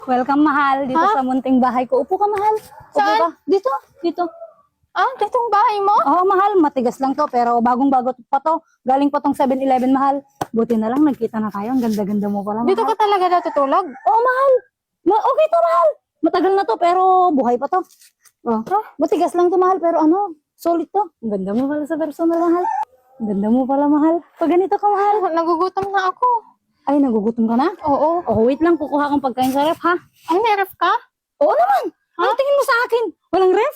Welcome, mahal, dito Ha? sa munting bahay ko. Upo ka, mahal. Upo Saan? ka. Dito, dito. Ah, ditong bahay mo? Oo, mahal, matigas lang to, pero bagong-bago pa to. Galing pa tong 7-Eleven, mahal. Buti na lang, nagkita na tayo. Ang ganda-ganda mo pala, mahal. Dito ka talaga natutulog? Oo, mahal. Okay to, mahal. Matagal na to, pero buhay pa to. Oh. Matigas lang to, mahal, pero ano, solid to. Ang ganda mo pala sa personal, mahal. Ang ganda mo pala, mahal. Pag ganito ka, mahal. Nagugutom na ako. Ay, nagugutom ka na? Oo. Oh, wait lang, kukuha kang pagkain sa ref, ha? Ay, may ref ka? Oo naman. Ha? Ano tingin mo sa akin? Walang ref?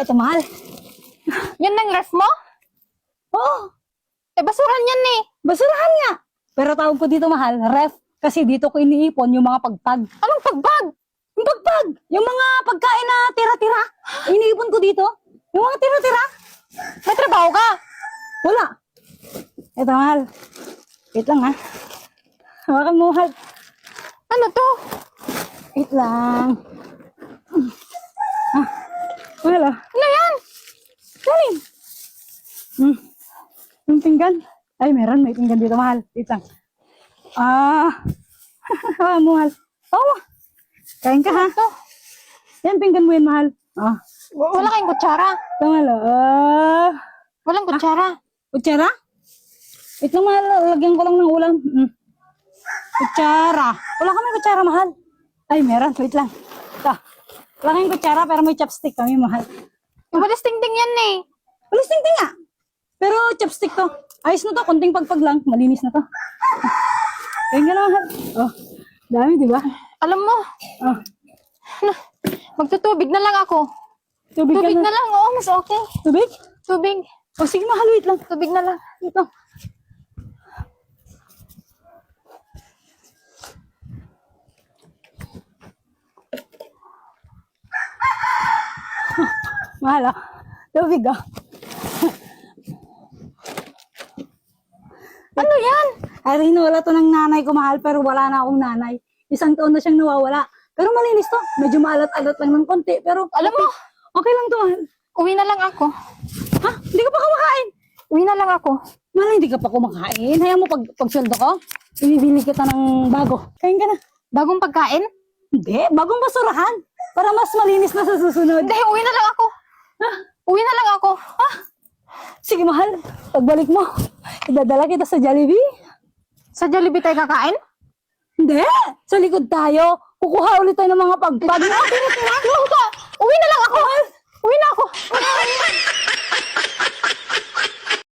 Ito, mahal. Yan ang ref mo? Oo, Eh, basuran yan eh. basurahan nga. Pero tawag ko dito, mahal, ref. Kasi dito ko iniipon yung mga pagpag. Anong pagbag? Yung pagpag! Yung mga pagkain na tira-tira. Iniipon ko dito. Yung mga tira-tira. May trabaho ka? Wala. Ito, mahal. Wait lang, ha. Hawakan mo, mahal. Ano to? Wait lang. Mahal, ah. Ano yan? Galing. Yung pinggan. Ay, meron. May pinggan dito, mahal. Wait lang. Mahal. Oh, kain ka, ha? Ito. Yan, pinggan mo yan, mahal. Wala kayong kutsara. Ito, mahal. Walang kutsara. Kutsara? Wait lang, mahal. Lagyan ko lang ng ulam. Kutsara. Wala kami kutsara, mahal. Ay, meron. Wait lang. Ito. Wala kami kutsara, pero may chopstick kami, mahal. Walis ting-ting yan eh. Walis ting nga. Pero chopstick to. Ayos na to. Konting pagpag lang. Malinis na to. Ayun ka na, mahal. Oh, dami, di ba? Alam mo, Oh, magtutubig na lang ako. tubig ka Tubig na. na lang, oo, mas okay. Tubig? Tubig. Oh, sige, mahal. Wait lang. Tubig na lang. Ito. Mahal, ah. Tubig, ah. Ano yan? Ay, wala to ng nanay ko, mahal, pero wala na akong nanay. Isang taon na siyang nawawala. Pero malinis to. Medyo maalat-alat lang ng konti. Pero, Alam mo, okay lang to, mahal. uwi na lang ako. Ha? Hindi ka pa kumakain? Uwi na lang ako. Mahal, hindi ka pa kumakain. Hayaan mo pag sweldo ko, ibibili kita ng bago. Kain ka na. Bagong pagkain? Hindi, bagong basurahan. Para mas malinis na sa susunod. Hindi, uwi na lang ako. Ha? Uwi na lang ako. Sige, mahal. Pagbalik mo, idadala kita sa Jollibee. Sa Jollibee tayo kakain? Hindi, sa likod tayo. Kukuha ulit tayo ng mga pagpag. Uwi na lang ako. Uwi na ako.